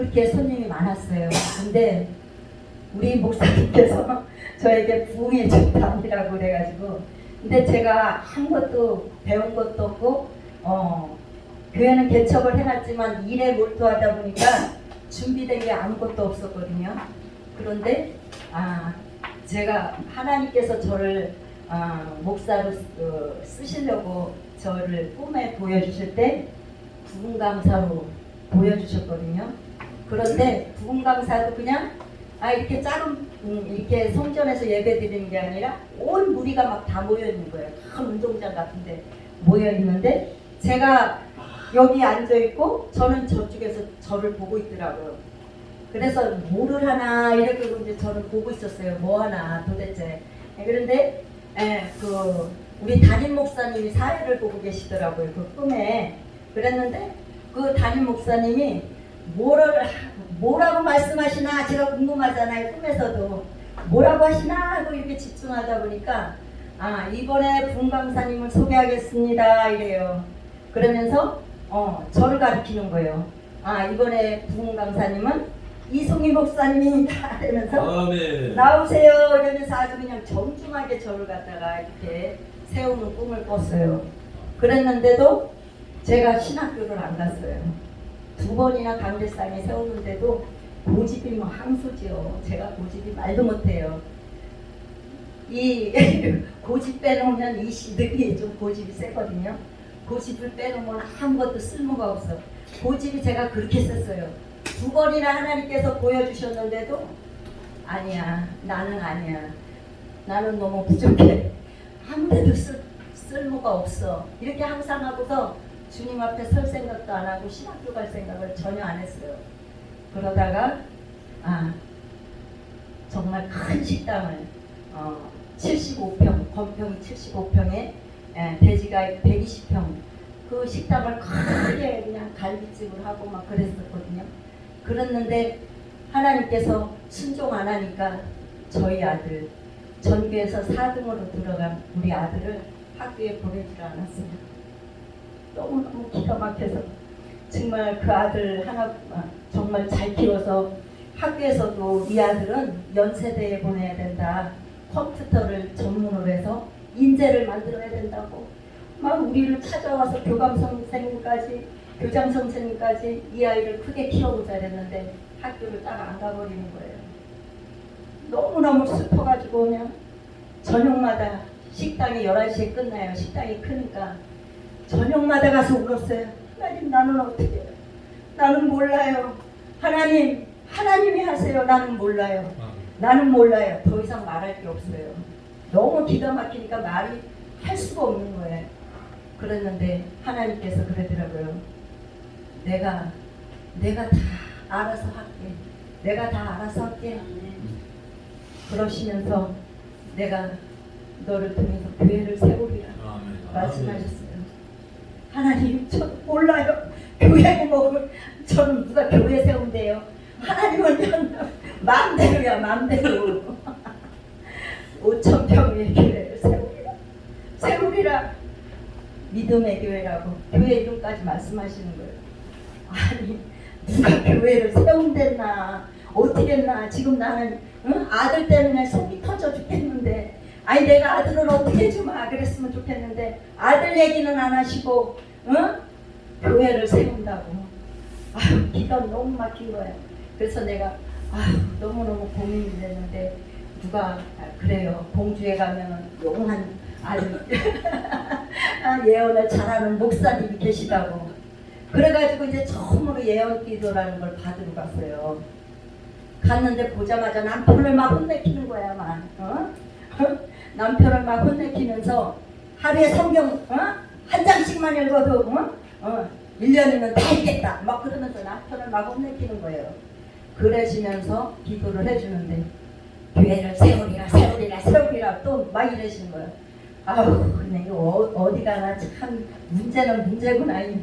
그렇게 손님이 많았어요. 근데 우리 목사님께서 저에게 부흥의 집단이라고 그래가지고, 근데 제가 한 것도 배운 것도 없고 교회는 개척을 해놨지만 일에 몰두하다 보니까 준비된 게 아무것도 없었거든요. 그런데 제가 하나님께서 저를 목사로 쓰시려고 저를 꿈에 보여주실 때 부흥강사로 보여주셨거든요. 그런데 부흥강사도 그냥 이렇게 작은 이렇게 성전에서 예배 드리는 게 아니라 온 무리가 막 다 모여 있는 거예요. 큰 운동장 같은데 모여 있는데 제가 여기 앉아 있고 저는 저쪽에서 저를 보고 있더라고요. 그래서 뭐를 하나 이렇게 이제 저를 보고 있었어요. 뭐 하나 도대체. 그런데 우리 담임 목사님이 사회를 보고 계시더라고요. 그 꿈에. 그랬는데 그 담임 목사님이 뭐라고 말씀하시나 제가 궁금하잖아요. 꿈에서도 뭐라고 하시나 하고 이렇게 집중하다 보니까 이번에 부흥강사님을 소개하겠습니다 이래요. 그러면서 저를 가리키는 거예요. 이번에 부흥강사님은 이송희 목사님입니다 이러면서 나오세요 이러면서 아주 그냥 정중하게 저를 갖다가 이렇게 세우는 꿈을 꿨어요. 그랬는데도 제가 신학교를 안 갔어요. 2번이나 강대상에 세우는데도 고집이 뭐 항소지요. 제가 고집이 말도 못해요. 이 고집 빼놓으면 이 시들이 좀 고집이 세거든요. 고집을 빼놓으면 아무것도 쓸모가 없어. 고집이 제가 그렇게 셌어요. 2번이나 하나님께서 보여주셨는데도 아니야, 나는 아니야. 나는 너무 부족해. 아무데도 쓸모가 없어. 이렇게 항상 하고서 주님 앞에 설 생각도 안 하고 신학교 갈 생각을 전혀 안 했어요. 그러다가 정말 큰 식당을 75평, 건평이 75평에 대지가 120평 그 식당을 크게 그냥 갈비집을 하고 막 그랬었거든요. 그랬는데 하나님께서 순종 안 하니까 저희 아들 전교에서 4등으로 들어간 우리 아들을 학교에 보내질 않았어요. 너무너무 기가 막혀서 정말 그 아들 하나 정말 잘 키워서 학교에서도 이 아들은 연세대에 보내야 된다. 컴퓨터를 전문으로 해서 인재를 만들어야 된다고 막 우리를 찾아와서 교감 선생님까지 교장 선생님까지 이 아이를 크게 키워보자 했는데 학교를 딱 안 가버리는 거예요. 너무너무 슬퍼가지고 그냥 저녁마다 식당이 11시에 끝나요. 식당이 크니까 저녁마다 가서 울었어요. 하나님 나는 어떻게 해요? 나는 몰라요. 하나님이 하세요. 나는 몰라요. 나는 몰라요. 더 이상 말할 게 없어요. 너무 기가 막히니까 말이 할 수가 없는 거예요. 그랬는데 하나님께서 그러더라고요. 내가 다 알아서 할게. 내가 다 알아서 할게. 그러시면서 내가 너를 통해서 교회를 세우리라 말씀하셨어요. 하나님 저 몰라요. 교회고 뭐고 저는 누가 교회 세운대요. 하나님은 마음대로야 마음대로 5,000평의 교회를 세우리라 믿음의 교회라고 교회 이름까지 말씀하시는 거예요. 아니 누가 교회를 세운댔나 어떻게 했나. 지금 나는 아들 때문에 속이 터져 죽겠는데 내가 아들을 어떻게 주마 그랬으면 좋겠는데 아들 얘기는 안 하시고 교회를 세운다고. 기가 너무 막힌 거예요. 그래서 내가 너무너무 고민이 됐는데 누가 그래요. 공주에 가면 용한 예언을 잘하는 목사님이 계시다고. 그래가지고 이제 처음으로 예언 기도라는 걸 받으러 갔어요. 갔는데 보자마자 남편을 막 혼내키는 거야. 막 남편을 막 혼내키면서 하루에 성경 한 장씩만 읽어도 1년이면 다 읽겠다 막 그러면서 남편을 막 혼내키는 거예요. 그러시면서 기도를 해주는데 교회를 세우리라 또 막 이러시는 거예요. 그냥 이거 어디 가나 참 문제는 문제구나. 이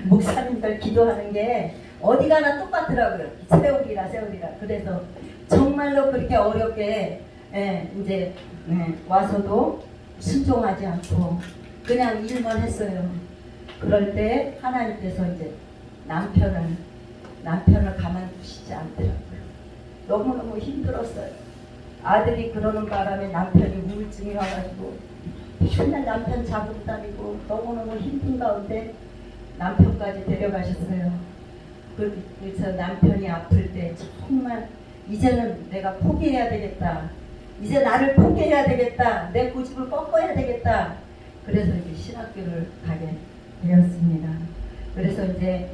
목사님들 기도하는 게 어디 가나 똑같더라고요. 세우리라. 그래서 정말로 그렇게 어렵게 이제 와서도 순종하지 않고 그냥 일만 했어요. 그럴 때 하나님께서 이제 남편을 가만두시고 너무너무 힘들었어요. 아들이 그러는 바람에 남편이 우울증이 와가지고 맨날 남편 잡으러 다니고 너무너무 힘든 가운데 남편까지 데려가셨어요. 그래서 남편이 아플 때 정말 이제는 내가 포기해야 되겠다. 이제 나를 포기해야 되겠다. 내 고집을 꺾어야 되겠다. 그래서 이제 신학교를 가게 되었습니다. 그래서 이제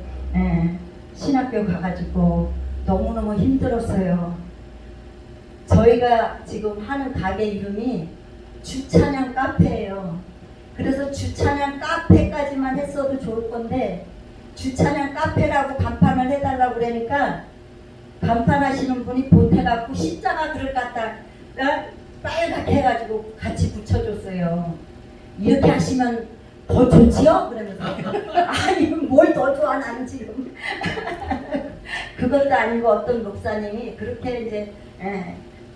신학교 가가지고 너무너무 힘들었어요. 저희가 지금 하는 가게 이름이 주찬양 카페예요. 그래서 주찬양 카페까지만 했어도 좋을 건데 주찬양 카페라고 간판을 해달라고 그러니까 간판하시는 분이 보태갖고 십자가 글을 갖다 빨갛게 해가지고 같이 붙여줬어요. 이렇게 하시면 더 좋지요? 그러면서 아니 뭘 더 좋아 나는 지금 그것도 아니고 어떤 목사님이 그렇게 이제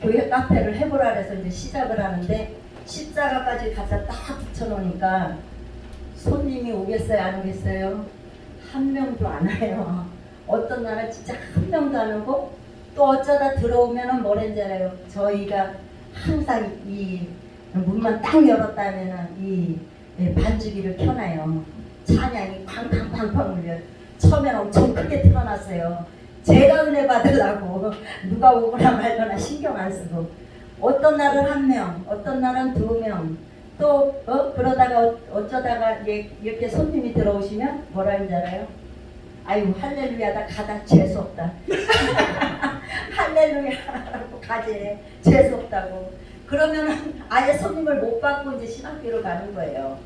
교회 카페를 해보라 그래서 이제 시작을 하는데 십자가까지 갖다 딱 붙여놓으니까 손님이 오겠어요 안 오겠어요? 한 명도 안 와요. 어떤 날은 진짜 한 명도 안 오고 또 어쩌다 들어오면은 뭐랬는지 알아요? 저희가 항상 이 문만 딱 열었다면은 이 반주기를 켜놔요. 찬양이 쾅쾅쾅쾅 울려요. 처음엔 엄청 크게 틀어놨어요. 제가 은혜 받으려고 누가 오거나 말거나 신경 안 쓰고 어떤 날은 한 명, 어떤 날은 두 명, 또 그러다가 어쩌다가 이렇게 손님이 들어오시면 뭐라 하는지 알아요? 아유 할렐루야다 가다 재수없다. 할렐루야라고 가지 재수없다고. 그러면은 아예 손님을 못 받고 이제 신학교로 가는 거예요.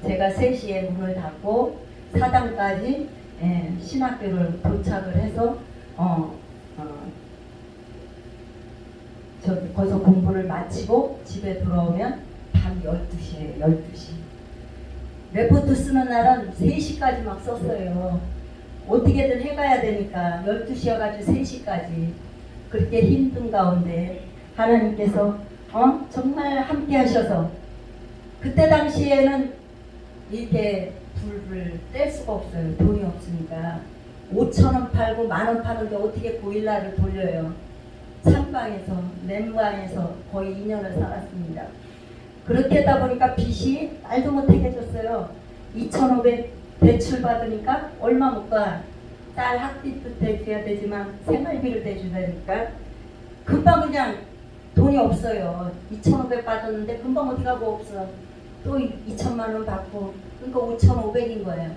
제가 3시에 문을 닫고 사당까지 신학교를 도착을 해서 거기서 공부를 마치고 집에 들어오면 밤 12시에요. 12시. 레포트 쓰는 날은 3시까지 막 썼어요. 어떻게든 해가야 되니까 12시여가지고 3시까지 그렇게 힘든 가운데 하나님께서 정말 함께 하셔서 그때 당시에는 이렇게 불을 뗄 수가 없어요. 돈이 없으니까 5,000원 팔고 10,000원 파는데 어떻게 보일러를 돌려요. 상방에서 맨방에서 거의 2년을 살았습니다. 그렇게 하다 보니까 빚이 말도 못하게 졌어요. 2,500 대출 받으니까 얼마 못 가. 딸 학비도 대줘야 되지만 생활비를 대줘야 되니까 금방 그냥 돈이 없어요. 2,500 받았는데 금방 어디 가고 없어. 또 2천만 원 받고 그러니까 5,500인 거예요.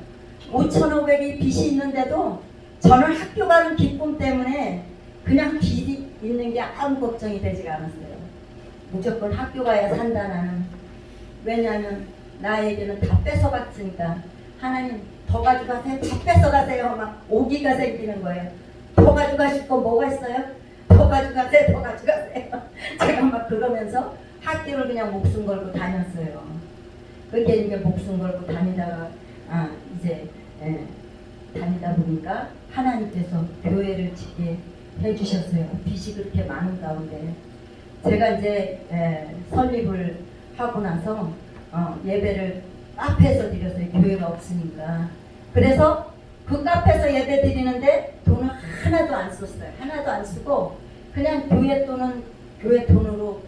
5,500이 빚이 있는데도 저는 학교 가는 기쁨 때문에 그냥 빚이 있는 게 아무 걱정이 되지가 않았어요. 무조건 학교 가야 산다 나는. 왜냐하면 나에게는 다 뺏어갔으니까 하나님 더 가져가세요. 다 뺏어가세요. 막 오기가 생기는 거예요. 더 가져가실 거 뭐가 있어요? 더 가져가세요. 더 가져가세요. 제가 막 그러면서 학교를 그냥 목숨 걸고 다녔어요. 그렇게 이제 목숨 걸고 다니다가 이제 다니다 보니까 하나님께서 교회를 짓게 해주셨어요. 빚이 그렇게 많은 가운데 제가 이제 설립을 하고 나서 예배를 카페에서 드렸어요. 교회가 없으니까. 그래서 그 카페에서 예배 드리는데 돈을 하나도 안 썼어요. 하나도 안 쓰고 그냥 교회 돈으로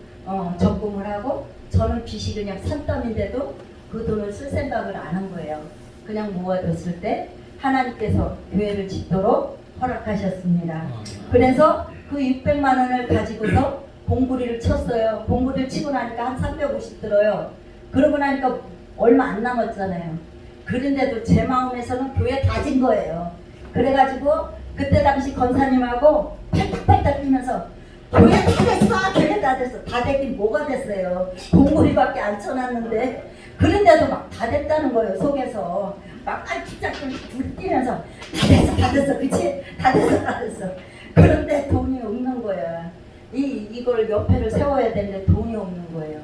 적금을 하고 저는 빚이 그냥 산더미인데도 그 돈을 쓸 생각을 안 한 거예요. 그냥 모아뒀을 때 하나님께서 교회를 짓도록 허락하셨습니다. 그래서 그 600만 원을 가지고서 봉구리를 쳤어요. 봉구리를 치고 나니까 한 350 들어요. 그러고 나니까 얼마 안 남았잖아요. 그런데도 제 마음에서는 교회 다진 거예요. 그래가지고 그때 당시 권사님하고 팔딱팔딱 뛰면서 교회 다 됐어! 교회 다 됐어! 다 됐긴 뭐가 됐어요. 봉구리밖에 안 쳐놨는데 그런데도 막 다 됐다는 거예요. 속에서 막 깔짝깔짝 뛰면서 다 됐어 다 됐어 그치? 다 됐어 다 됐어. 그런데 돈이 없는 거야. 이걸 옆에를 세워야 되는데 돈이 없는 거예요.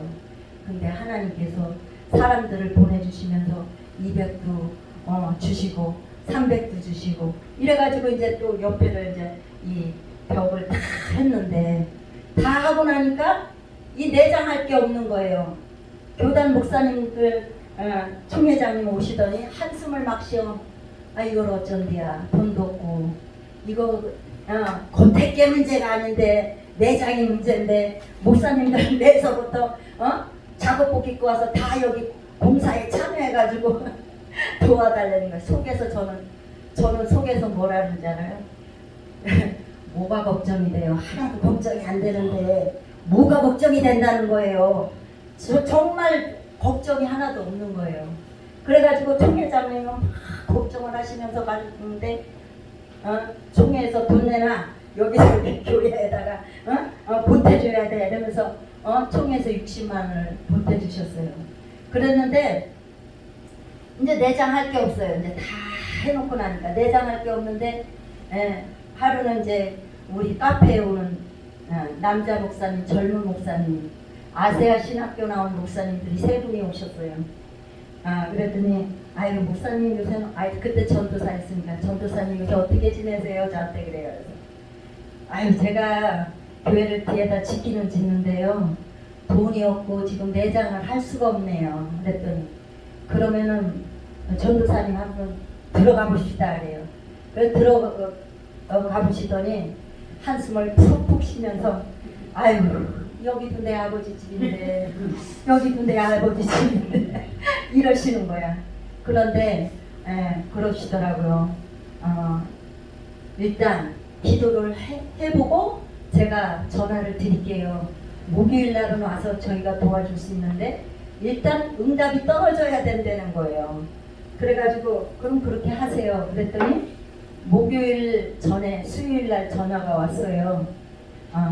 근데 하나님께서 사람들을 보내주시면서 200도 주시고 300도 주시고 이래가지고 이제 또 옆에를 이제 이 벽을 다 했는데 다 하고 나니까 이 내장할 게 없는 거예요. 교단 목사님들 총회장님 오시더니 한숨을 막 쉬어. 이걸 어쩐디야. 돈도 없고 이거 권태계 문제가 아닌데 내장이 문제인데 목사님들 내서부터 작업복 입고 와서 다 여기 공사에 참여해가지고 도와달라는 거예요. 속에서 저는 속에서 뭐라는 줄 알아요? 뭐가 걱정이 돼요? 하나도 걱정이 안 되는데 뭐가 걱정이 된다는 거예요. 정말 걱정이 하나도 없는 거예요. 그래가지고 총회장님은 막 걱정을 하시면서 가는데 총회에서 돈 내놔 여기서 교회에다가 보태줘야 돼 이러면서 총회에서 60만 원을 보태주셨어요. 그랬는데 이제 내장할 게 없어요. 이제 다 해놓고 나니까 내장할 게 없는데 하루는 이제 우리 카페에 오는 남자 목사님, 젊은 목사님, 아세아 신학교 나온 목사님들이 세 분이 오셨어요. 그랬더니 아이고 목사님 요새 그때 전도사 했으니까 전도사님 요새 어떻게 지내세요? 저한테 그래요. 그래서 아유 제가 교회를 뒤에다 짓기는 돈이 없고 지금 내장을 할 수가 없네요. 그랬더니 그러면은 전도사님 한번 들어가 보십시다 그래요. 그래서 들어가 보시더니 한숨을 푹푹 쉬면서 아유 여기도 내 아버지 집인데 여기도 내 아버지 집인데 이러시는 거야. 그런데 그러시더라고요. 일단 기도를 해보고 제가 전화를 드릴게요. 목요일 날은 와서 저희가 도와줄 수 있는데 일단 응답이 떨어져야 된다는 거예요. 그래가지고 그럼 그렇게 하세요. 그랬더니 목요일 전에 수요일 날 전화가 왔어요.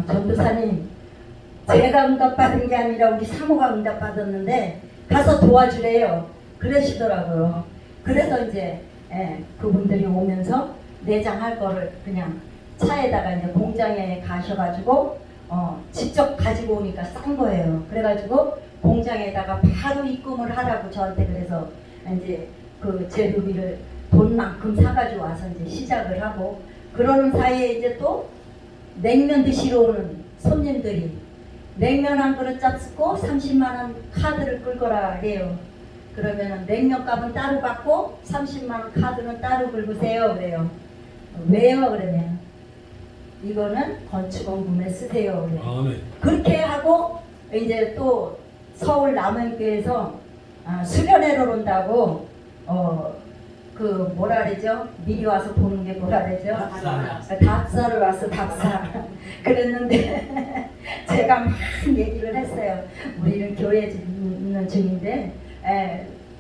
전도사님 제가 응답받은 게 아니라 우리 사모가 응답받았는데 가서 도와주래요. 그러시더라고요. 그래서 이제 그분들이 오면서 내장할 거를 그냥 차에다가 이제 공장에 가셔가지고 직접 가지고 오니까 싼 거예요. 그래가지고 공장에다가 바로 입금을 하라고 저한테 그래서 이제 그 재료비를 돈만큼 사가지고 와서 이제 시작을 하고 그러는 사이에 이제 또 냉면 드시러 오는 손님들이 냉면 한 그릇 잡수고 30만 원 카드를 끌거라 그래요. 그러면은 냉면 값은 따로 받고 30만 원 카드는 따로 긁으세요 그래요. 왜요? 그러면 이거는 건축원금에 쓰세요 그래요. 그렇게 하고 이제 또 서울 남원교에서 수련회를 온다고 그 뭐라 그러죠? 미리 와서 보는 게 뭐라 그러죠? 답사를 왔어 답사. 그랬는데 제가 막 얘기를 했어요. 우리는 교회에 있는 중인데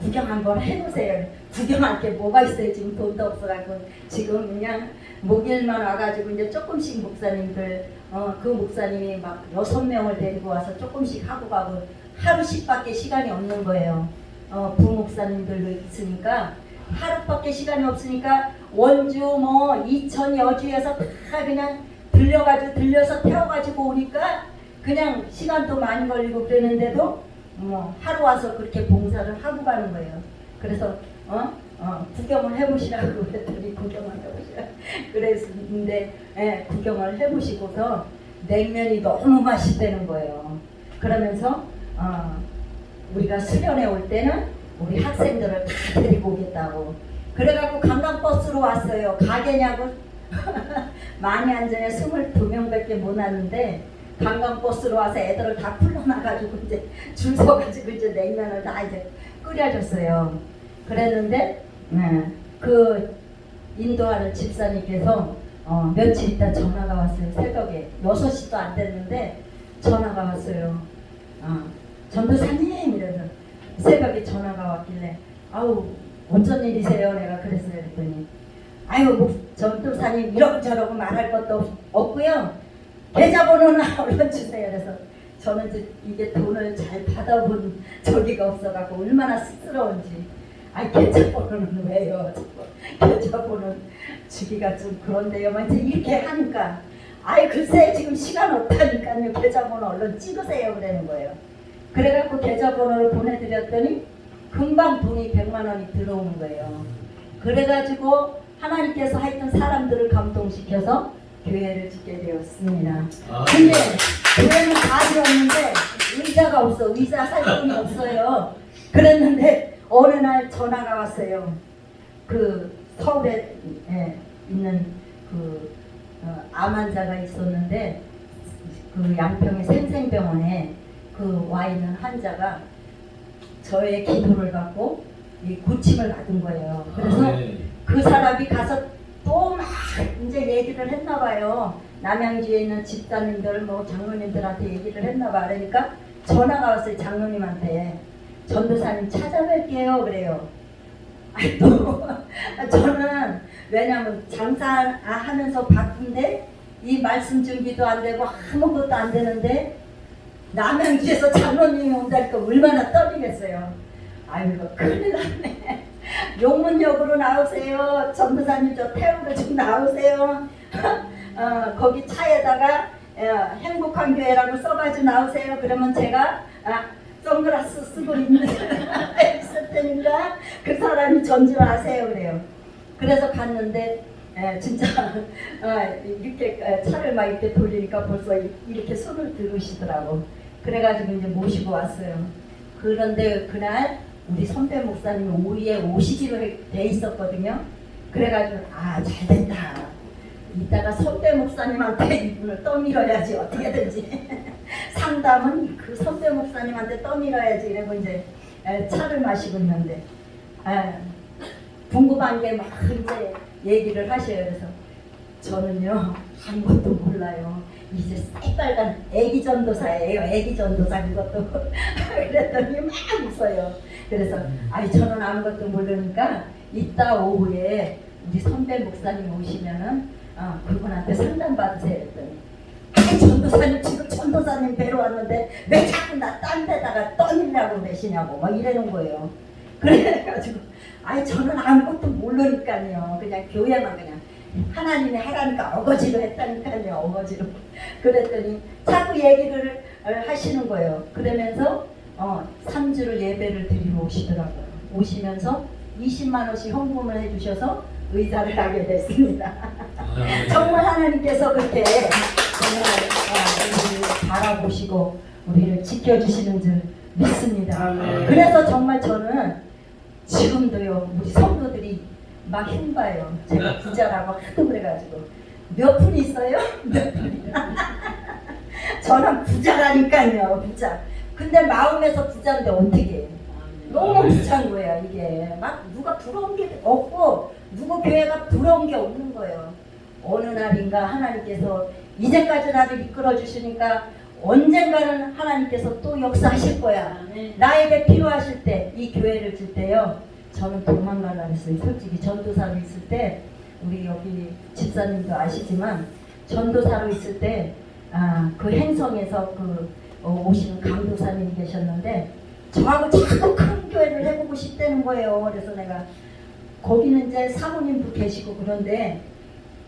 구경 한번 해보세요. 구경할 게 뭐가 있어요? 지금 돈도 없어가지고 지금 그냥 목요일만 와가지고 이제 조금씩 목사님들 그 목사님이 막 6명을 데리고 와서 조금씩 하고 가고 하루씩밖에 시간이 없는 거예요. 부목사님들도 있으니까 하루밖에 시간이 없으니까 원주 뭐 이천 여주에서 다 그냥 들려서 태워가지고 오니까 그냥 시간도 많이 걸리고 그러는데도 하루 와서 그렇게 봉사를 하고 가는 거예요. 그래서 구경을 해보시라고 그랬더니 구경을 해보시라 그랬는데 구경을 해보시고서 냉면이 너무 맛있다는 거예요. 그러면서 우리가 수련회 올 때는 우리 학생들을 다 데리고 오겠다고 그래갖고 관광버스로 왔어요. 가게냐고 많이 앉아야 22명밖에 못 왔는데 관광버스로 와서 애들을 다 풀러나가지고 이제 줄 서가지고 이제 냉면을 다 이제 끓여줬어요. 그랬는데 그 인도하는 집사님께서 며칠 있다 전화가 왔어요. 새벽에 6시도 안 됐는데 전화가 왔어요. 전도사님 이래서 새벽에 전화가 왔길래 아우 어쩐 일이세요? 내가 그랬어요. 그랬더니 아유 전도사님 이러고저러고 말할 것도 없고요. 계좌번호나 얼른 주세요. 그래서 저는 이게 돈을 잘 받아본 적이가 없어갖고 얼마나 쑥스러운지 계좌번호는 왜요? 계좌번호 주기가 좀 그런데요. 이제 이렇게 하니까 글쎄 지금 시간 없다니까요. 계좌번호 얼른 찍으세요. 그러는 거예요. 그래갖고 계좌번호를 보내드렸더니 금방 돈이 100만 원이 들어오는 거예요. 그래가지고 하나님께서 하여튼 사람들을 감동시켜서 교회를 짓게 되었습니다. 근데 교회는 다 지었는데 의자가 없어. 의자 살 돈이 없어요. 그랬는데 어느 날 전화가 왔어요. 그 서울에 있는 그 암 환자가 있었는데 그 양평의 생생병원에 그 와 있는 환자가 저의 기도를 받고 이 고침을 받은 거예요. 그래서 네. 그 사람이 가서 또 막 이제 얘기를 했나 봐요. 남양주에 있는 집사님들 뭐 장로님들한테 얘기를 했나 봐. 그러니까 전화가 왔어요. 장로님한테. 전도사님 찾아뵐게요. 그래요. 아니 또 저는 왜냐면 장사하면서 바쁜데 이 말씀 준비도 안 되고 아무것도 안 되는데 남양주에서 장로님이 온다니까 얼마나 떨리겠어요. 아이고 큰일 났네. 용문역으로 나오세요. 전도사님 저 태우러 좀 나오세요. 거기 차에다가 행복한 교회라고 써가지고 나오세요. 그러면 제가 선글라스 쓰고 있을 테니까 그 사람이 전주하세요 그래요. 그래서 갔는데 진짜 이렇게 차를 막 이렇게 돌리니까 벌써 이렇게 손을 들으시더라고. 그래가지고 이제 모시고 왔어요. 그런데 그날 우리 선배 목사님이 오후에 오시기로 돼 있었거든요. 그래가지고 잘됐다. 이따가 선배 목사님한테 이분을 떠밀어야지 어떻게든지. 상담은 그 선배 목사님한테 떠밀어야지. 이러고 이제 차를 마시고 있는데 궁금한 게 막 이제 얘기를 하셔요. 그래서 저는요 아무것도 몰라요. 이제 새빨간 애기 전도사예요. 애기 전도사 그것도. 그랬더니 막 웃어요. 그래서 저는 아무것도 모르니까 이따 오후에 우리 선배 목사님 오시면은 그분한테 상담 받으세요. 그랬더니 전도사님 지금 전도사님 뵈러 왔는데 왜 자꾸 나 딴 데다가 떠밀려고 계시냐고 막 이러는 거예요. 그래가지고 저는 아무것도 모르니까요. 그냥 교회만 그냥 하나님이 하라니까 어거지로 했다니까요. 어거지로. 그랬더니 자꾸 얘기를 하시는 거예요. 그러면서 3주를 예배를 드리러 오시더라고요. 오시면서 20만 원씩 헌금을 해주셔서 의사를 하게 됐습니다. 정말 하나님께서 그렇게 정말 우리를 바라보시고 우리를 지켜주시는 줄 믿습니다. 그래서 정말 저는 지금도요 우리 성도들이 막 힘봐요. 제가 부자라고 하도 그래가지고 몇 푼 있어요? 몇 푼. 저는 부자라니까요. 부자. 근데 마음에서 부자인데 어떻게 해? 너무 부자인 거야 이게. 막 누가 부러운 게 없고 누구 교회가 부러운 게 없는 거예요. 어느 날인가 하나님께서 이제까지 나를 이끌어 주시니까 언젠가는 하나님께서 또 역사하실 거야. 나에게 필요하실 때 이 교회를 줄 때요 저는 도망가려고 했어요. 솔직히 전도사로 있을 때 우리 여기 집사님도 아시지만 전도사로 있을 때 그 행성에서 오시는 강도사님이 계셨는데 저하고 자꾸 큰 교회를 해보고 싶다는 거예요. 그래서 내가 거기는 이제 사모님도 계시고 그런데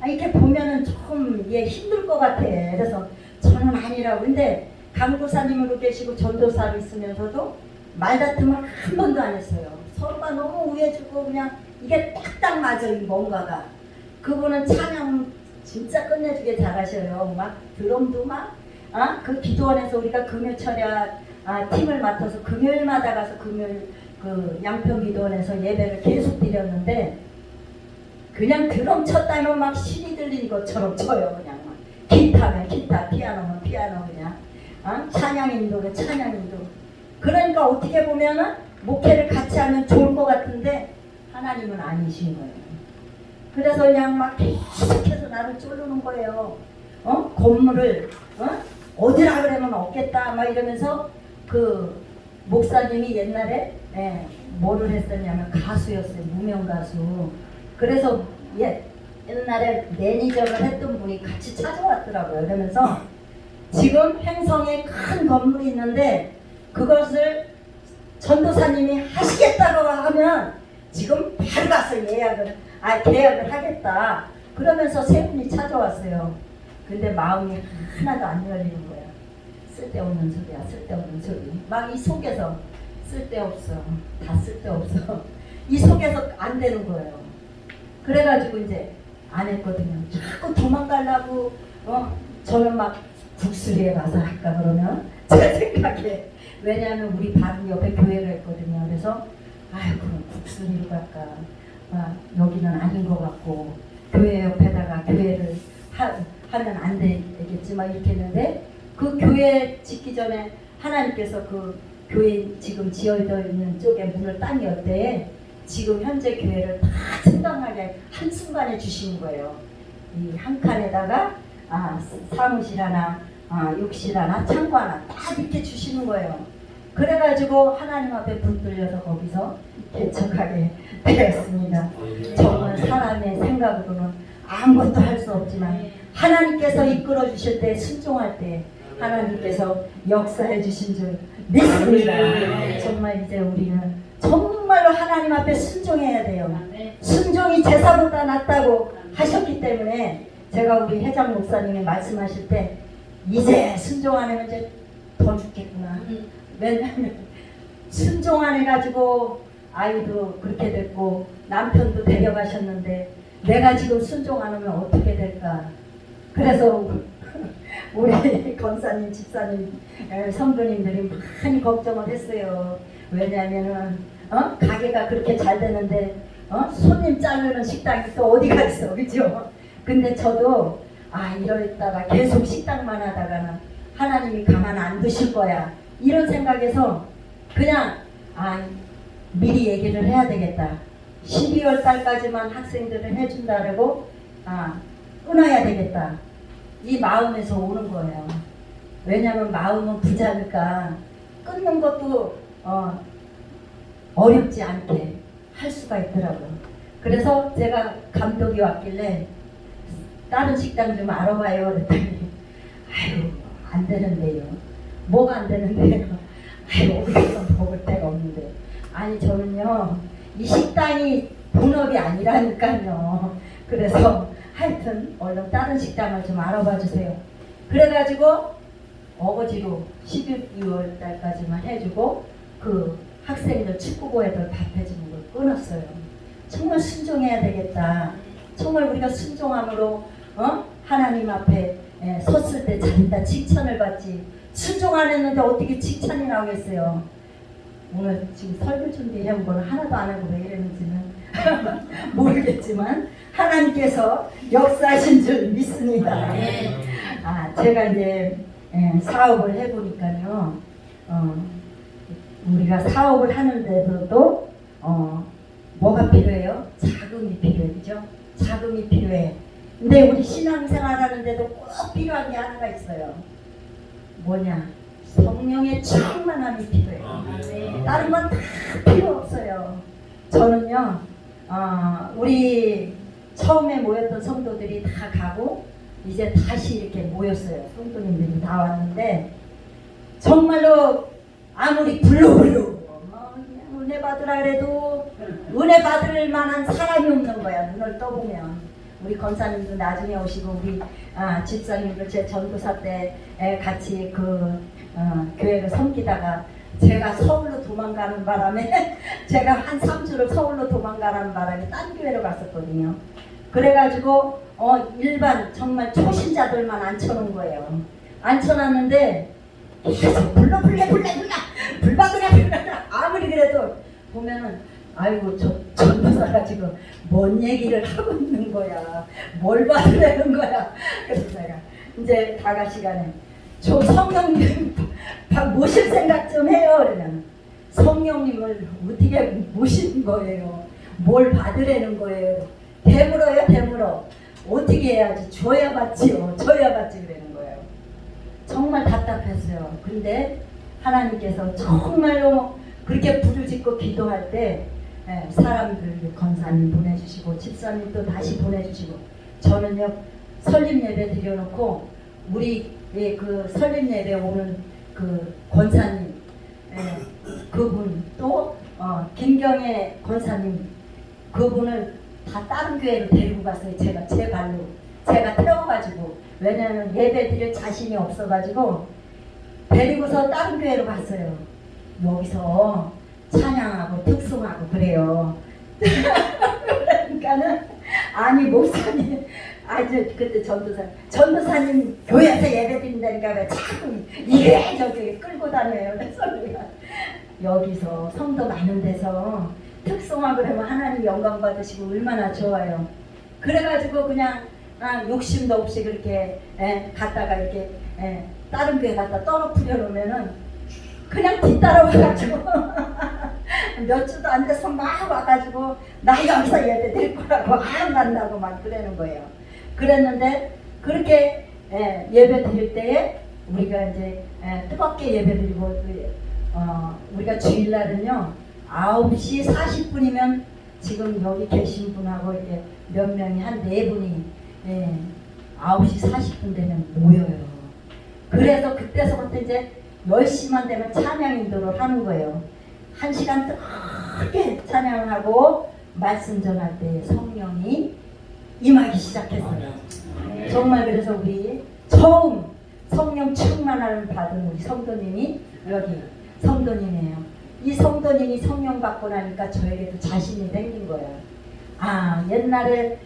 이렇게 보면은 좀 힘들 것 같아. 그래서 저는 아니라고. 근데 강도사님으로 계시고 전도사로 있으면서도 말다툼을 한 번도 안 했어요. 서로가 너무 우애주고 그냥 이게 딱딱 맞아. 이 뭔가가. 그분은 찬양 진짜 끝내주게 잘하셔요. 막 드럼도 그 기도원에서 우리가 금요 철야 팀을 맡아서 금요일마다 가서 금요일 그 양평 기도원에서 예배를 계속 드렸는데 그냥 드럼 쳤다면 막 신이 들린 것처럼 쳐요. 그냥 막 기타면 기타, 피아노면 피아노 그냥 찬양인도 찬양인도. 그러니까 어떻게 보면은 목회를 같이 하면 좋을 것 같은데 하나님은 아니신 거예요. 그래서 그냥 막 계속해서 나를 쫄르는 거예요. 건물을 어디라 그러면 없겠다 막 이러면서 그 목사님이 옛날에 뭐를 했었냐면 가수였어요. 무명 가수. 그래서 옛날에 매니저를 했던 분이 같이 찾아왔더라고요. 그러면서 지금 행성에 큰 건물이 있는데 그것을 전도사님이 하시겠다고 하면 지금 바로 가서 계약을 하겠다. 그러면서 세 분이 찾아왔어요. 근데 마음이 하나도 안 열리는 거야. 쓸데없는 소리야. 쓸데없는 소리. 막 이 속에서 쓸데없어. 다 쓸데없어. 이 속에서 안 되는 거예요. 그래가지고 이제 안 했거든요. 자꾸 도망가려고 저는 막 국수리에 가서 할까 그러면 제 생각에 왜냐하면 우리 바로 옆에 교회가 있거든요. 그래서 그럼 국수리로 갈까. 여기는 아닌 것 같고 교회 옆에다가 교회를 하면 안 되겠지만 이렇게 했는데 그 교회 짓기 전에 하나님께서 그 교회 지금 지어져 있는 쪽에 문을 딱 열때 지금 현재 교회를 다 생각나게 한순간에 주시는 거예요. 이 한 칸에다가 사무실 하나, 욕실 하나, 창고 하나 딱 이렇게 주시는 거예요. 그래가지고 하나님 앞에 붙들려서 거기서 개척하게 되었습니다. 정말 사람의 생각으로는 아무것도 할 수 없지만 하나님께서 이끌어 주실 때, 순종할 때 하나님께서 역사해 주신 줄 믿습니다. 정말 이제 우리는 정말로 하나님 앞에 순종해야 돼요. 순종이 제사보다 낫다고 하셨기 때문에 제가 우리 회장 목사님이 말씀하실 때 이제 순종 안 하면 이제 더 죽겠구나. 왜냐하면 순종 안 해가지고 아이도 그렇게 됐고 남편도 데려가셨는데 내가 지금 순종 안 하면 어떻게 될까. 그래서 우리 권사님, 집사님, 성도님들이 많이 걱정을 했어요. 왜냐하면은 가게가 그렇게 잘 되는데 손님 자르는 식당이 또 어디가 있어, 그죠? 근데 저도 이러다가 계속 식당만 하다가는 하나님이 가만 안 두실 거야 이런 생각에서 그냥 미리 얘기를 해야 되겠다. 12월 달까지만 학생들을 해준다고 끊어야 되겠다. 이 마음에서 오는 거예요. 왜냐하면 마음은 부자니까 끊는 것도 어렵지 않게 할 수가 있더라고요. 그래서 제가 감독이 왔길래 다른 식당 좀 알아봐요 그랬더니 안 되는데요. 뭐가 안 되는데요? 어디서 먹을 데가 없는데. 저는요 이 식당이 본업이 아니라니까요. 그래서 하여튼 얼른 다른 식당을 좀 알아봐 주세요. 그래가지고 어거지로 12월 달까지만 해주고 그 학생들 축구부 애들 밥 해주는 걸 끊었어요. 정말 순종해야 되겠다. 정말 우리가 순종함으로 하나님 앞에 섰을 때 자기가 칭찬을 받지. 순종 안 했는데 어떻게 칭찬이 나오겠어요. 오늘 지금 설교 준비해온 거는 하나도 안 하고 왜 이랬는지는 모르겠지만 하나님께서 역사하신 줄 믿습니다. 제가 이제 사업을 해보니까요, 우리가 사업을 하는데도 뭐가 필요해요? 자금이 필요해, 그죠? 자금이 필요해. 근데 우리 신앙생활 하는데도 꼭 필요한 게 하나가 있어요. 뭐냐? 성령의 충만함이 필요해요. 다른 건 다 필요 없어요. 저는요, 우리 처음에 모였던 성도들이 다 가고 이제 다시 이렇게 모였어요. 성도님들이 다 왔는데 정말로 아무리 불러불러 은혜 받으라 그래도 은혜 받을 만한 사람이 없는 거야. 눈을 떠보면. 우리 권사님도 나중에 오시고 우리 집사님도 제 전도사 때 같이 그 교회를 섬기다가 제가 서울로 도망가는 바람에 제가 한 3주를 서울로 도망가는 바람에 딴 교회로 갔었거든요. 그래가지고 일반 정말 초신자들만 앉혀놓은 거예요. 앉혀놨는데 계속 불러 아무리 그래도 보면은 아이고 저 전도사가 지금 뭔 얘기를 하고 있는 거야. 뭘 받으려는 거야. 그래서 제가 이제 다가 시간에 저 성령님 모실 생각 좀 해요. 그러면 성령님을 어떻게 모시는 거예요? 뭘 받으려는 거예요? 대물어요, 대물어. 어떻게 해야지? 줘야 받지요. 줘야 받지 그러는 거예요. 정말 답답했어요. 근데 하나님께서 정말로 그렇게 불을 짓고 기도할 때 사람들 권사님 보내주시고 집사님도 다시 보내주시고 저는요 설립 예배 드려놓고 우리 그 설립 예배 오는 그 권사님 그분 또 김경애 권사님 그분을 다 다른 교회로 데리고 갔어요. 제가 제 발로 제가 태워가지고 왜냐하면 예배 드릴 자신이 없어가지고 데리고서 다른 교회로 갔어요. 여기서 찬양하고 특송하고 그래요. 그러니까는 목사님 그때 전도사님 교회에서 예배 드린다니까 왜 자꾸 이래 저기 끌고 다녀요. 그래서 우리가 여기서 성도 많은 데서 특송하고 그러면 하나님 영광 받으시고 얼마나 좋아요. 그래가지고 그냥 욕심도 없이 그렇게 갔다가 이렇게 다른 교회 갖다 떨어뜨려 놓으면은 그냥 뒤따라와가지고 몇 주도 안 돼서 막 와가지고 나 여기서 예배 드릴 거라고 안 간다고 막 그러는 거예요. 그랬는데 그렇게 예배 드릴 때에 우리가 이제 뜨겁게 예배 드리고 우리가 주일날은요 9시 40분이면 지금 여기 계신 분하고 이렇게 몇 명이 한 4분이 9시 40분 되면 모여요. 그래서 그때서부터 이제 10시만 되면 찬양 인도를 하는 거예요. 1시간 뜨겁게 찬양하고 말씀 전할 때 성령이 임하기 시작했어요. 정말 그래서 우리 처음 성령 충만함을 받은 우리 성도님이 여기 성도님이에요. 이 성도님이 성령 받고 나니까 저에게도 자신이 생긴 거예요. 옛날에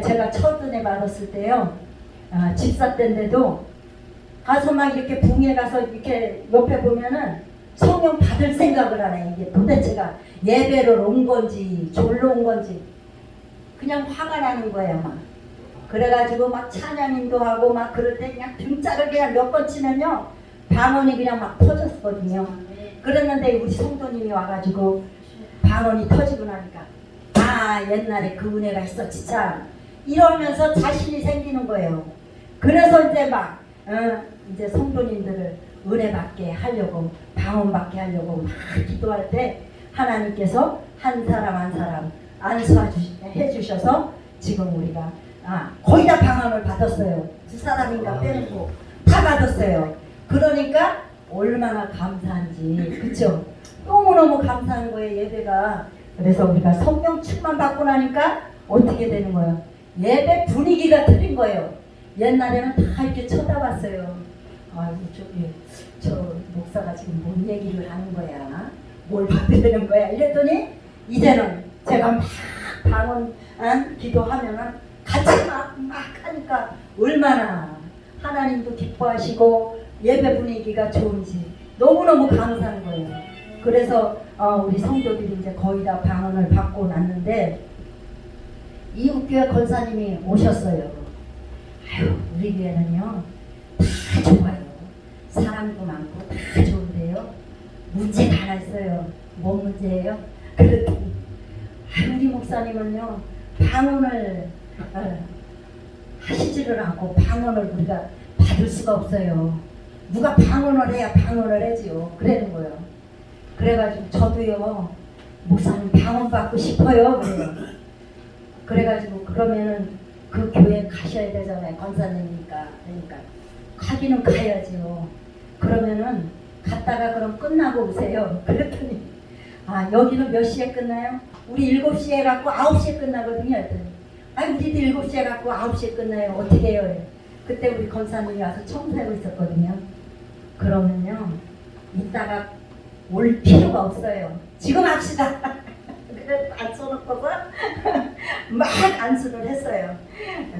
제가 첫 은혜 받았을 때요. 집사 때인데도 가서 막 이렇게 붕에 가서 이렇게 옆에 보면은 성령 받을 생각을 하네. 이게 도대체가 예배를 온 건지 졸로 온 건지 그냥 화가 나는 거예요. 막 그래가지고 막 찬양인도 하고 막 그럴 때 그냥 등짝을 그냥 몇 번 치면요 방언이 그냥 막 터졌거든요. 그랬는데 우리 성도님이 와가지고 방언이 터지고 나니까 옛날에 그 은혜가 있었지 참 이러면서 자신이 생기는 거예요. 그래서 이제 막 이제 성도님들을 은혜 받게 하려고 방언 받게 하려고 막 기도할 때 하나님께서 한 사람 한 사람 안수해 주셔서 지금 우리가 거의 다 방언을 받았어요. 2사람인가 빼놓고 다 받았어요. 그러니까 얼마나 감사한지 그쵸? 너무너무 감사한 거예요 예배가. 그래서 우리가 성령 충만 받고 나니까 어떻게 되는 거예요? 예배 분위기가 틀린 거예요. 옛날에는 다 이렇게 쳐다봤어요. 저 목사가 지금 뭔 얘기를 하는 거야? 뭘 받으려는 거야? 이랬더니 이제는 제가 막 방언 기도하면은 같이 막 하니까 얼마나 하나님도 기뻐하시고 예배 분위기가 좋은지 너무너무 감사한 거예요. 그래서 우리 성도들이 이제 거의 다 방언을 받고 났는데 이웃교회 권사님이 오셨어요. 우리 교회는요 다 좋아요. 사람도 많고 다 좋은데요 문제가 하나 있어요. 뭔 문제예요? 그랬더니 우리 목사님은요 방언을 하시지를 않고 방언을 우리가 받을 수가 없어요. 누가 방언을 해야 방언을 하지요. 그러는 거예요. 그래가지고 저도요 목사님 방언 받고 싶어요 그래요. 그래가지고 그러면은 그 교회 가셔야 되잖아요. 권사님이니까. 그러니까 가기는 가야지요. 그러면은 갔다가 그럼 끝나고 오세요. 그랬더니 여기는 몇 시에 끝나요? 우리 7시에 갖고 9시에 끝나거든요. 우리도 7시에 갖고 9시에 끝나요. 어떻게 해요? 그때 우리 권사님이 와서 청소하고 있었거든요. 그러면요 이따가 올 필요가 없어요. 지금 합시다. 그래서 앉혀놓고서 막 안수를 했어요.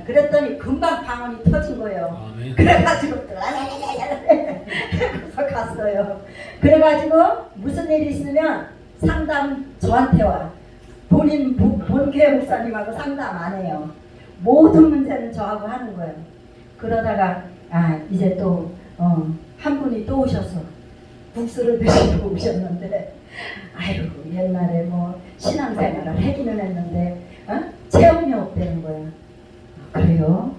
그랬더니 금방 방언이 터진 거예요. 그래가지고 그래서 갔어요. 그래가지고 무슨 일이 있으면 상담 저한테 와. 본교회 목사님하고 상담 안 해요. 모든 문제는 저하고 하는 거예요. 그러다가 이제 또 한 분이 또 오셔서 국수를 드시고 오셨는데 옛날에 뭐 신앙생활을 하기는 했는데 체험이 없다는 거예요. 그래요?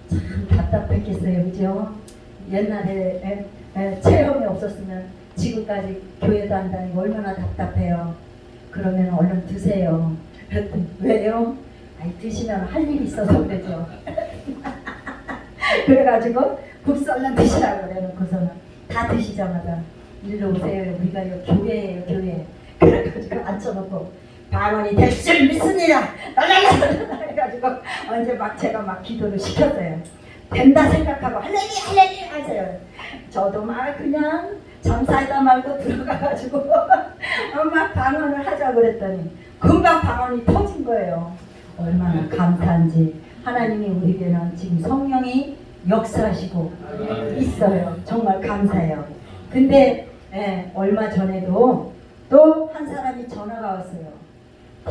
참 답답했겠어요. 그죠? 옛날에 체험이 없었으면 지금까지 교회도 안 다니고 얼마나 답답해요. 그러면 얼른 드세요. 그랬더니 왜요? 드시면 할 일이 있어서 그러죠. 그래가지고 국수 얼른 드시라고 그래놓고서는 다 드시자마자 일로 오세요. 우리가 여기 교회예요. 교회. 그래가지고 앉혀놓고 방언이 될 줄 믿습니다. 랄랄랄랄 해가지고 언제 막 제가 막 기도를 시켰어요. 된다 생각하고 할렐루야 하세요. 저도 막 그냥 잠사이다 말고 들어가가지고 막 방언을 하자고 그랬더니 금방 방언이 터진 거예요. 얼마나 감사한지. 하나님이 우리에게는 지금 성령이 역사하시고 있어요. 정말 감사해요. 근데 얼마 전에도 또 한 사람이 전화가 왔어요.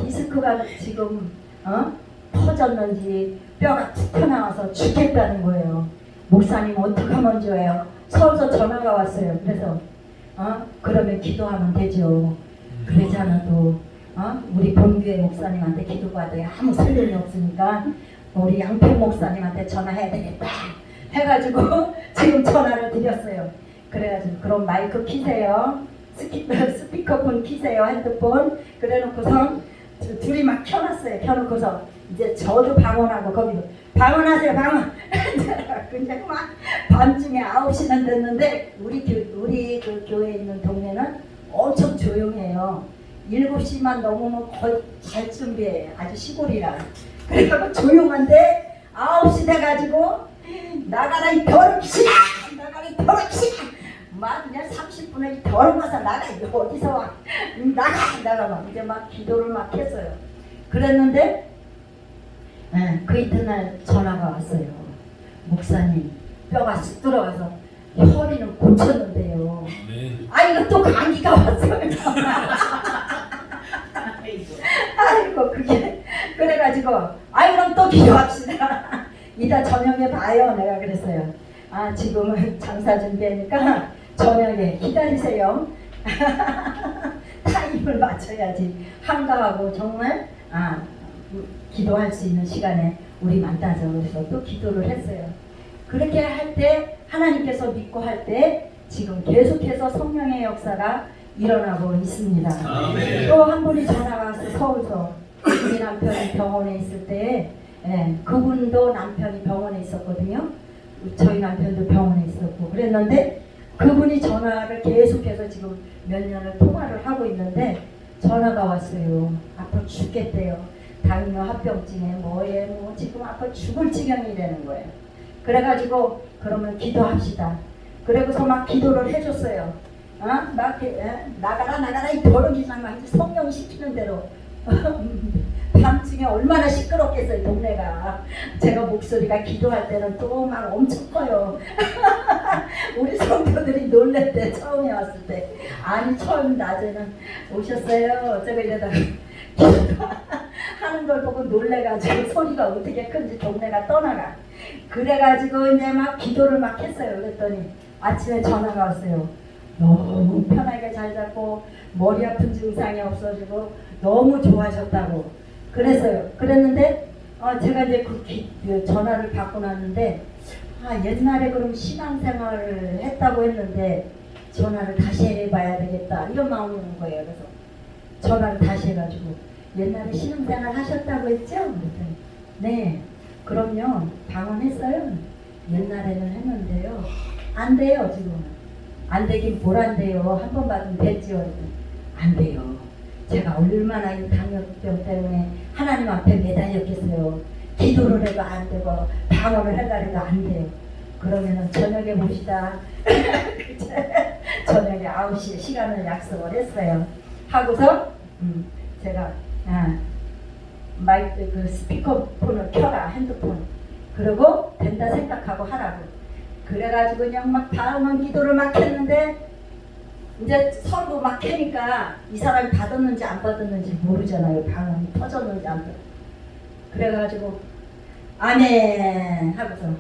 디스크가 지금 터져 터졌는지 뼈가 툭 튀어나와서 죽겠다는 거예요. 목사님 어떡하면 좋아요? 서울서 전화가 왔어요. 그래서 그러면 기도하면 되죠. 그러지 않아도 우리 본교회 목사님한테 기도받아야 아무 소용이 없으니까 우리 양평 목사님한테 전화해야 되겠다 해가지고 지금 전화를 드렸어요. 그래가지고 그럼 마이크 키세요. 스피커폰 키세요. 핸드폰. 그래놓고서 둘이 막 켜놨어요. 켜놓고서 이제 저도 방언하고 거기도 방언하세요. 방언. 그냥 막 밤중에 9시는 됐는데 우리 그 교회에 있는 동네는 엄청 조용해요. 7시만 넘으면 거의 잘 준비해요. 아주 시골이라. 그래서 조용한데 9시 돼가지고 나가라 이 더럽시나 나가라 이 더럽시나 막 그냥 30분에 더러워서 나가 어디서 와 나가 막 이제 막 기도를 막 했어요. 그랬는데 그 이튿날 전화가 왔어요. 목사님 뼈가 쑥 들어가서 허리는 고쳤는데요. 이거 또 감기가 왔어요. 아이고 그게 그래가지고 그럼 또 기도합시다. 이따 저녁에 봐요. 내가 그랬어요. 지금은 장사 준비하니까 저녁에 기다리세요. 타임을 맞춰야지. 한가하고 정말 기도할 수 있는 시간에 우리 만나자. 그래서 또 기도를 했어요. 그렇게 할 때 하나님께서 믿고 할 때 지금 계속해서 성령의 역사가 일어나고 있습니다. 또 한 분이 전화가 와서 서울서 우리 남편이 병원에 있을 때 그분도 남편이 병원에 있었거든요. 저희 남편도 병원에 있었고 그랬는데 그분이 전화를 계속해서 지금 몇 년을 통화를 하고 있는데 전화가 왔어요. 아파 죽겠대요. 당뇨 합병증에 뭐 지금 아파 죽을 지경이라는 거예요. 그래가지고 그러면 기도합시다. 그러고서 막 기도를 해줬어요. 막 나가라 이 더러기상 막 성령 시키는 대로 밤중에 얼마나 시끄럽겠어요 동네가. 제가 목소리가 기도할 때는 또 막 엄청 커요. 우리 성도들이 놀랬대. 처음에 왔을 때. 처음 낮에는 오셨어요 어쩌고 이러다가 하는 걸 보고 놀래가지고 소리가 어떻게 큰지 동네가 떠나가. 그래가지고 이제 막 기도를 막 했어요. 그랬더니 아침에 전화가 왔어요. 너무 편하게 잘 자고 머리 아픈 증상이 없어지고 너무 좋아졌다고 그랬어요. 그랬는데 제가 이제 그 전화를 받고 났는데 옛날에 그럼 신앙생활을 했다고 했는데 전화를 다시 해봐야 되겠다 이런 마음이 오는 거예요. 그래서 전화를 다시 해가지고 옛날에 신앙생활 하셨다고 했죠? 그랬더니 네 그럼요 방언했어요. 옛날에는 했는데요 안 돼요. 지금은 안 되긴 뭘 안 돼요. 한 번 받으면 됐지요. 안 돼요. 제가 얼마나 이 당뇨병 때문에 하나님 앞에 매달렸겠어요. 기도를 해도 안 되고 방언을 하려 해도 안 돼요. 그러면은 저녁에 봅시다. 저녁에 9시에 시간을 약속을 했어요. 하고서 제가 마이크 그 스피커폰을 켜라 핸드폰. 그리고 된다 생각하고 하라고. 그래가지고 그냥 막 방언 기도를 막 했는데 이제 서로 막 캐니까 이 사람이 받았는지 안 받았는지 모르잖아요. 방언이 터졌는지 안 터졌는지. 그래가지고 아멘 하고서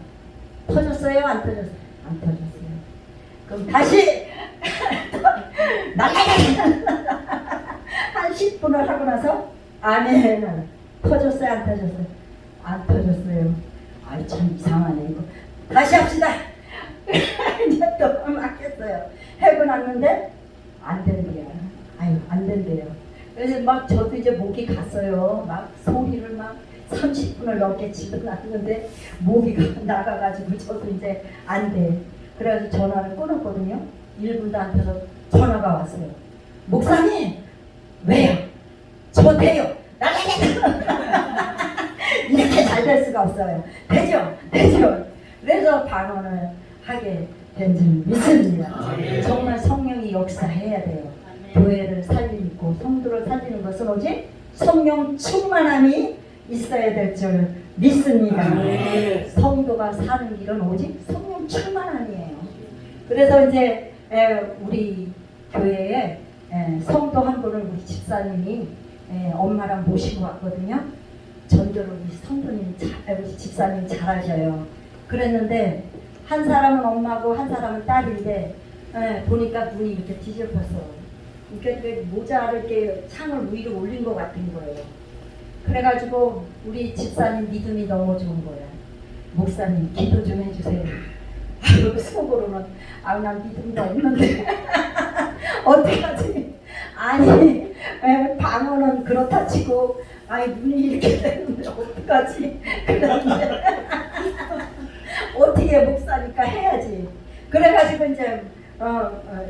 터졌어요? 안 터졌어요? 안 터졌어요. 그럼 다시 날라가 한 10분을 하고 나서 아멘 터졌어요? 안 터졌어요? 안 터졌어요. 참 이상하네 이거. 다시 합시다. 이제 또 막 했어요. 해고 났는데 안 된대요. 안 된대요. 그래서 막 저도 이제 목이 갔어요. 막 소리를 막 30분을 넘게 집어놨는데 목이 나가가지고 저도 이제 안 돼. 그래서 전화를 끊었거든요. 1분도 안 돼서 전화가 왔어요. 목사님 왜요? 저 돼요. 이렇게 잘 될 수가 없어요. 되죠? 그래서 방언을 하게 된 줄 믿습니다. 정말 성령이 역사해야 돼요. 교회를 살리고 성도를 살리는 것은 오직 성령 충만함이 있어야 될 줄 믿습니다. 성도가 사는 길은 오직 성령 충만함이에요. 그래서 이제 우리 교회에 성도 한 분을 우리 집사님이 엄마랑 모시고 왔거든요. 전도를 우리 성도님 우리 집사님 잘하셔요. 그랬는데 한 사람은 엄마고 한 사람은 딸인데 보니까 눈이 이렇게 뒤집혔어. 이렇게 모자를 이렇게 창을 위로 올린 것 같은 거예요. 그래가지고 우리 집사님 믿음이 너무 좋은 거야. 목사님 기도 좀 해주세요. 그리고 속으로는 난 믿음도 없는데 어떡하지? 아니 방언은 그렇다 치고 눈이 이렇게 되는데 어떡하지? 그런데 어떻게 목사니까 해야지. 그래가지고 이제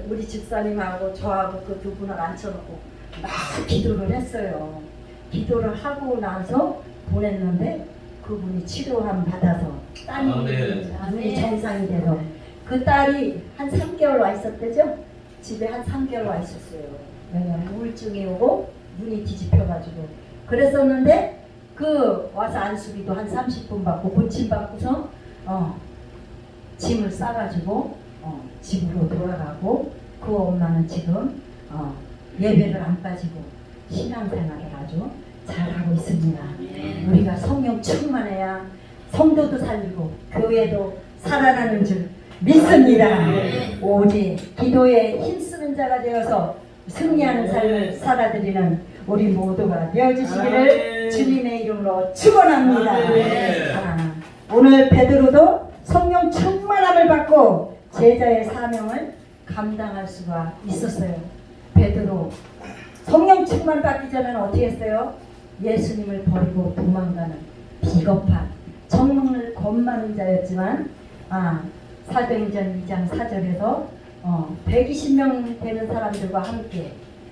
우리 집사님하고 저하고 그 두 분을 앉혀놓고 막 기도를 했어요. 기도를 하고 나서 보냈는데 그분이 치료함 받아서 딸이 눈이 정상이 돼서 그 딸이 한 3개월 와 있었대죠? 집에 한 3개월 와 있었어요. 왜냐면 우울증이 오고 눈이 뒤집혀가지고 그랬었는데 그 와서 안수비도 한 30분 받고 고침 받고서 짐을 싸가지고 집으로 돌아가고 그 엄마는 지금 예배를 안 빠지고 신앙생활을 아주 잘하고 있습니다. 우리가 성령 충만해야 성도도 살리고 교회도 살아나는 줄 믿습니다. 오직 기도에 힘쓰는 자가 되어서 승리하는 삶을 살아드리는 우리 모두가 되어주시기를 주님의 이름으로 축원합니다. 오늘 베드로도 성령 충만함을 받고 제자의 사명을 감당할 수가 있었어요. 베드로 성령 충만 받기 전에는 어떻게 했어요? 예수님을 버리고 도망가는 비겁한 정말 겁 많은 자였지만 사도행전 2장 4절에서 120명 되는 사람들과 함께